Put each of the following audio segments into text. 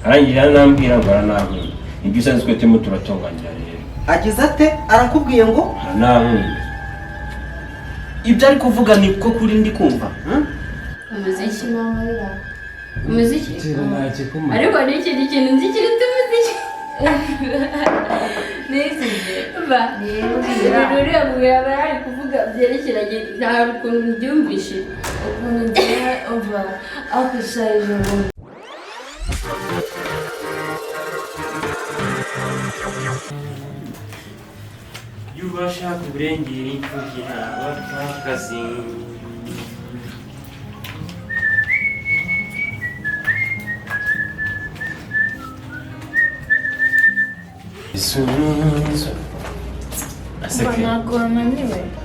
arangira nambwira ngo aranankunda ibyo usanzwe twetemo turatunganyira rero agize ate arakubwiye ngo aranankunda ibyo ari kuvuga ni ko kuri ndi kumva umuziki n'amarira umuziki ariko ni ikintu nzi kiri tumuziki nizije ba rero uriya bari kuvuga byerekeranye nta ukuntu byumvishe ukuntu ngira ova akushaje yubasha kuburengera imfugira abapfakazi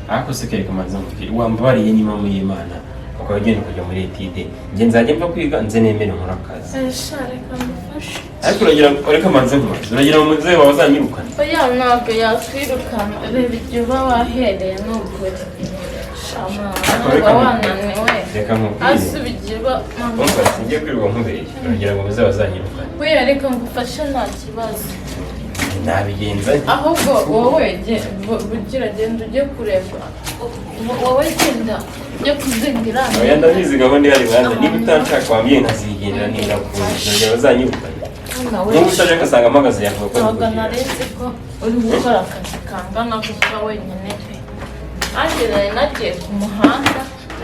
Ako sekere kamanza mubwira wambariye ni mama y'Imana ukaba ugenda kujya muri etide nge nzajya mva kwiga nze nemere nkora akazi ariko uragira manze nkubaze uragira ngo muzehe wawe azanyirukana oya ntabwo yakwirukana reba igihe uba wahereye n'ukuri shama wananiwe reka nkubwire asubigiye mama ngiye kwirirwa nkubeshya uragira ngo muzehe azanyirukana oya reka ngufashe nta kibazo nabigenza ahubwo wowe bugira genda ujye kureba wowe genda ujye kuzingira oya ndabizi gahunda ihari mwana niba utanshaka wambwiye nkazigendera nira kugira bazanyirukana niba utaje ugasanga amagaze yawe ntabwo naretse ko uri gukora akazi kangana kuba wenyine pe nanjye nari nagiye ku muhanda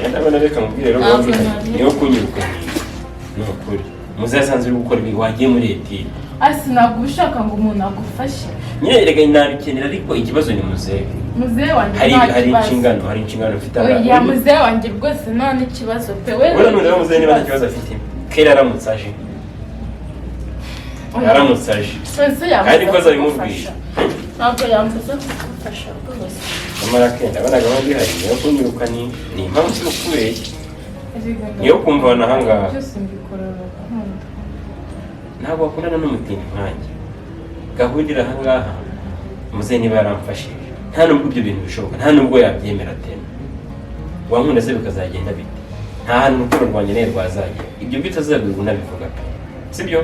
ndabona reka mubwire rero niyo kunyirukana ni ukuri muzehe asanzwe uri gukora ibi wagiye muri etide asi ntabwo ushaka ngo umuntu agufashe nyine rega nabikenera ariko ikibazo ni muzehe wanjye hari inshingano mfite oya muzehe wanjye rwose nta n'ikibazo pe wewe nureba muzehe niba nta kibazo afite kera aramutse aje kandi ko azabimubwira ntabwo yambuza kugufasha rwose nyamara kenda abona gahunda ihari niyo kunyirukana ni impamvu yo kubeshya niyo kumva nahangaha ntabwo wakundana n'umutindi nkanjye gahunda iri ahangaha muzehe niba yaramfashije nta nubwo ibyo bintu bishoboka nta nubwo yabyemera tena wankunda se bikazagenda bite nta hantu urukundo rwanjye nawe rwazagera ibyo bitazagurwa unabivuga pe sibyo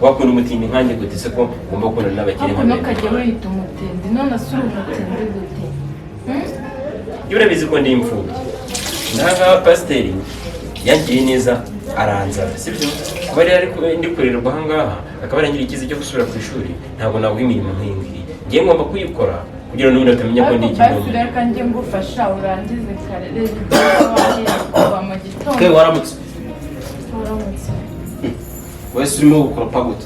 wakunda umutindi nkanjye gute se ko ugomba gukundana n'abakire nka mbere ntukajye wita umutindi none asura umutindi gute iyo urabizi ko ndi imfubyi ndahangaha pasiteri yangiriye neza aranzara sibyo kuba rero ndi kurererwa ahangaha akaba arangira ikizi cyo gusubira ku ishuri ntabwo naguha imirimo nk'iyi ngiyi ngiye ngomba kuyikora kugira ngo n'ubundi atamenya ko ndi ikigo ariko reka njye ngufasha urangize kare rero ibyo kuva mu gitondo ke waramutse wese urimo gukoropa gute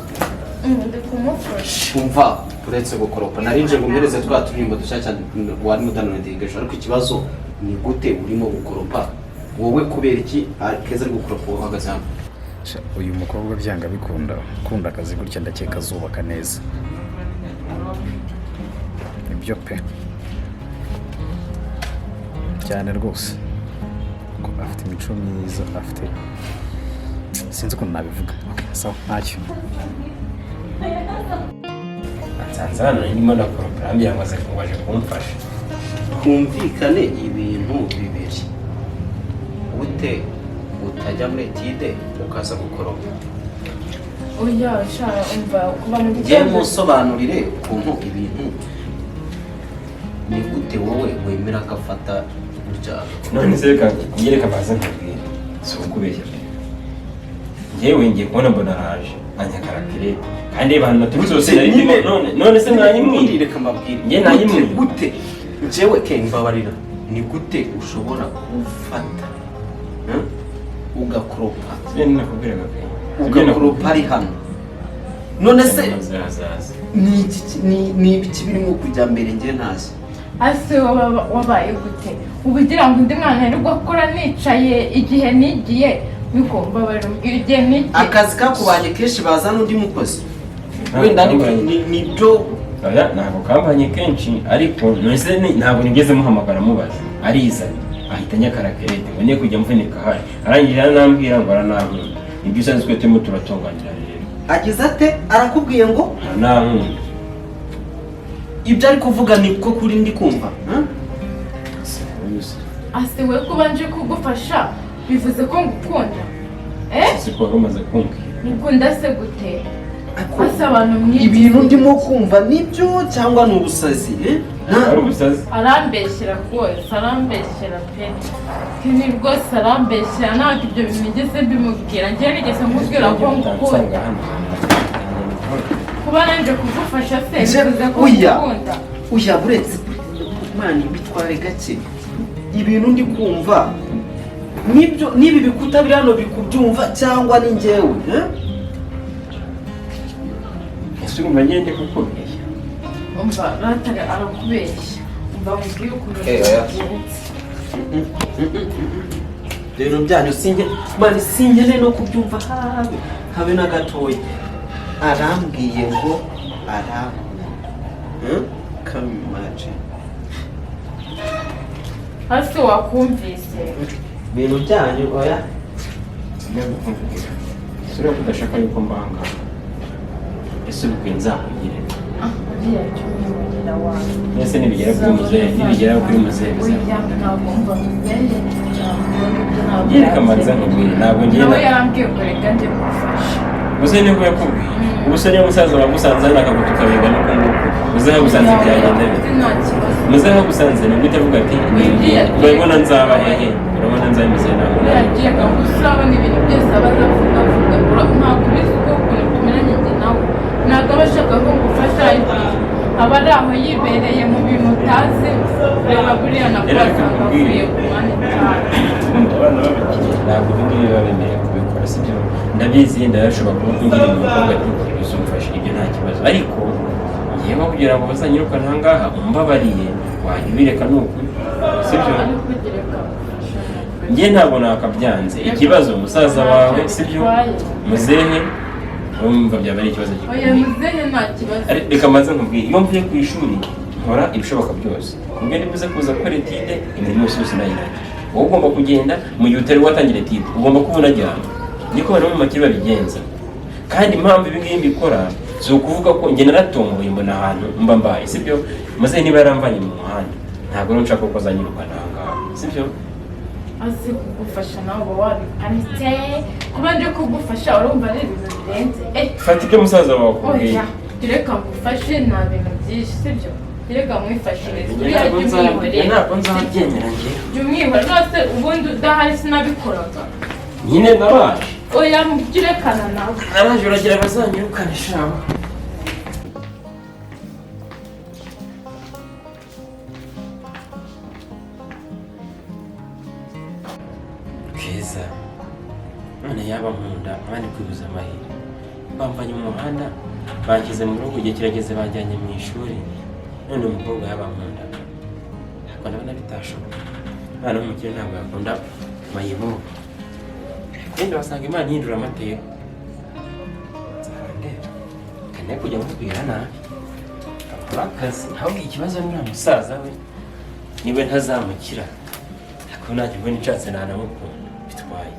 ndi kumufasha umva uretse gukoropa narinje ngo mpereze twa turimbo dushaka wari mudanondegeje ariko ikibazo ni gute urimo gukoropa wowe kubera iki keza ari gukoropa uhagaze hano uyu mukobwa byanga bikunda ukunda akazi gutya ndakeka azubaka neza ibyo pe cyane rwose ko afite imico myiza afite sinzi ukuntu nabivuga sawa ntacyo nsanze hano ndimo nakoropa arambwira ngo aze waje kumfasha humvikane ibintu bibiri ute utajya muri etide ukaza gukoropa oya shara umva kuva mu ngiye musobanurire ukuntu ibintu ni gute wowe wemera agafata gutya none se reka nyereka baza nkubwire si ukubeshya pe njyewe ngiye kubona mbona araje anyakarakire kandi abantu naturutse bose nari ndimo none se nayimwire reka mbabwire njye nayimwire gute njyewe ke mbabarira ni gute ushobora gufata ugakoropa nakubwiraga pe ugakoropa ari hano none se ni ibiki birimo kujya mbere njye ntazi ase wabaye gute ubugira ngo undi mwana ari gukora nicaye igihe nigiye bikomba barumbwira igihe nigiye akazi kakubanye kenshi baza n'undi mukozi wenda nibyo ntabwo kambanye kenshi ariko none ntabwo nigeze muhamagara mubaza arizanye ahita nyakarakerete ngo niye kujya mvunika hari arangira nambwira ngo aranankunda ibyo usanzwe turimo turatunganyira rero agize ate arakubwiye ngo aranankunda ibyo ari kuvuga ni ko kuri ndi kumva ase we kuba nje kugufasha bivuze ko ngukunda siko wari umaze kumbwira Mukunda se gute? Asa abantu mwinshi. Ibintu ndimo kumva nibyo cyangwa ni ubusazi? Ari ubusazi. Arambeshyira rwose, arambeshyira pe. Kini rwose arambeshyira ntabwo ibyo bimigeze bimubwira. Njye nigeze mubwira ko ngukunda. Kuba nanjye kugufasha se bivuze ko ngukunda. Uya buretse mani bitware gake. Ibintu ndi kumva nibyo nibi bikuta biri hano bikubyumva cyangwa ni njyewe ese urumva ngende kukubeshya umva ratare arakubeshya umva mubwiye ukuntu rero byanyu singe no kubyumva habe na gatoya arambwiye ngo kamimaje hasi wakumvise ibintu byanyu oya sura kudashaka yuko mbanga ese ubwo nzakugire uriya cyumugira wawe ese nibigera kuri muzehe ntabwo mva muzehe yereka manza nkubwire ntabwo ngiye nawe yarambwiye ko reka njye kugufasha muzehe nibwo yakubwiye ubuse niyo musaza wagusanze hano akagutuka biga no kunguku muzehe agusanze byagenda bite muzehe agusanze nibwo utavuga ati urabona nzaba hehe urabona nzameze nawe yagiye urabona ibintu byose abazavuga ntabwo ubizi ko ukuntu tumeranye njye nawe ntabwo aba ashaka ko ngufasha aba ari aho yibereye mu bintu utazi reba buriya nabwo wasanga avuye ku mwanya cyane abana babikiri ntabwo ibi ngibi biba bemerewe kubikora sibyo ndabizi ndashobora kuba kugira umukobwa ati uzumfashe ibyo nta kibazo ariko ngewe kugira ngo bazanyirukane aha ngaha umbabariye wajya ubireka ni ukuri sibyo njye ntabwo nakabyanze ikibazo musaza wawe sibyo muzehe wumva byaba ari ikibazo oya muzehe nta kibazo reka mbanze nkubwire iyo mvuye ku ishuri nkora ibishoboka byose ubwo nibuze kuza gukora etide imirimo yose nayirangije wowe ugomba kugenda mu gihe utari watangira etide ugomba kuba unajyana niko bari mu makiri babigenza kandi impamvu ibi ngibi mbikora si ukuvuga ko njye naratomboye mbona ahantu mba mbaye sibyo muzehe niba yaramvanye mu muhanda ntabwo rero nshaka ko azanyirukana aha ngaha sibyo azi kugufasha nawe uba wabipanitse kuba nje kugufasha urumva ari ibintu birenze fata ibyo musaza wawe akubwiye oya reka ngufashe nta bintu byinshi sibyo reka mwifashirize uriya jya umwihorera ntabwo nzabyemera njye jya umwihorera rwose ubundi udahari sinabikoraga nyine nabaje oya mujye urekana nawe nabaje uragira bazanyirukane shaho keza none yaba nkunda abandi kwibuza amahirwe bamvanye mu muhanda banshyize mu rugo igihe kirageze bajyanye mu ishuri none umukobwa yaba nkunda ntabwo ndabona bitashoboka umwana w'umukire ntabwo yakunda mayibobo kandi basanga imana ihindura amateka nzaba ndeba kandi kujya mubwira nabi akora akazi ahubwo ikibazo ni uriya musaza we niwe ntazamukira ariko nanjye ubwo nicatse ntanamukunda bitwaye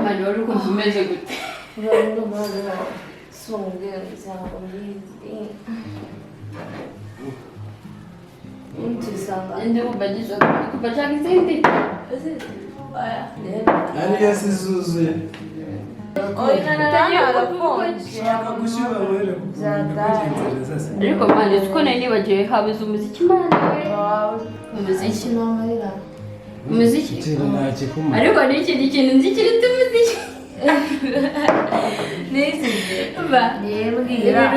mani wari ukumva umeze gute urabona umwana songe cyangwa mbizi untisanga ndi kubagiza kubachaka izindi aya yani yasizuzuye ariko mani uko nari nibagiwe habuze umuziki mani umuziki n'amarira umuziki ariko ni ikindi kintu nzi kiruta umuziki nizije ba ibintu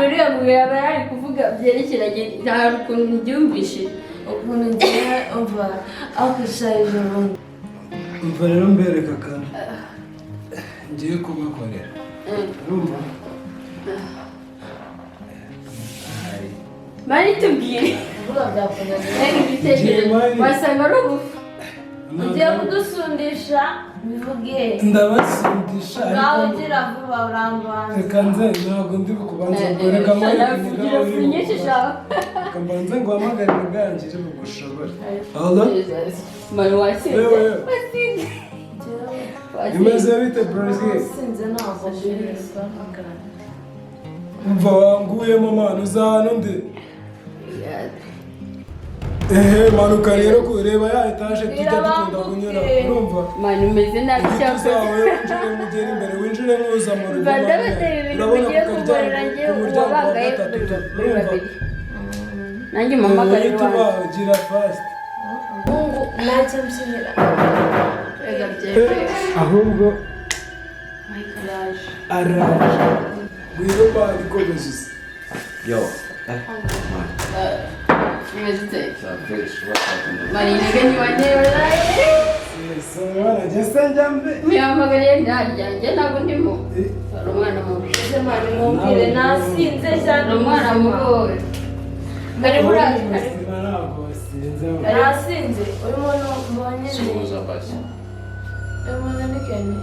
uriya mugabo yaba yari kuvuga byerekeranye hari ukuntu mbyumvishe ukuntu ngira umva akushaje ubundi umva rero mbereka akantu ngiye kubakorera urumva mari tubwire reka ibitekerezo wasanga ari ubufu ugiye kudusundisha bivuge ndabasundisha ngaho ugira vuba urangwanza reka nze ntabwo ndi bukubanza ngo reka ugira fu nyinshi ushaka reka mbanze ngo uhamagarire ubwangire bugushobora alo mari wasinze wasinze imeze bite brozil wasinze ntabwo ashirika umva wanguyemo mwana uzahano ndi manuka rero kureba ya etaje tujya dukunda kunyura urumva mani umeze nabi cyangwa zawe winjire mugera imbere winjire muza mu rugo bandabateye ibintu bigiye kuborera njye wabagaye muri babiri nanjye mama kare wanjye gira fast mungu ntacyo mbyinira rega byebe ahubwo araje gwiro bari kobezize yo umeze mari nige niwanyewe muyamagariye ndaryanjye ntabwo ndimo ari umwana mubi ese mari mumbwire nasinze cyane umwana mubi kari buraje nasinze urimo mbonye suhuza basi umuntu ni kene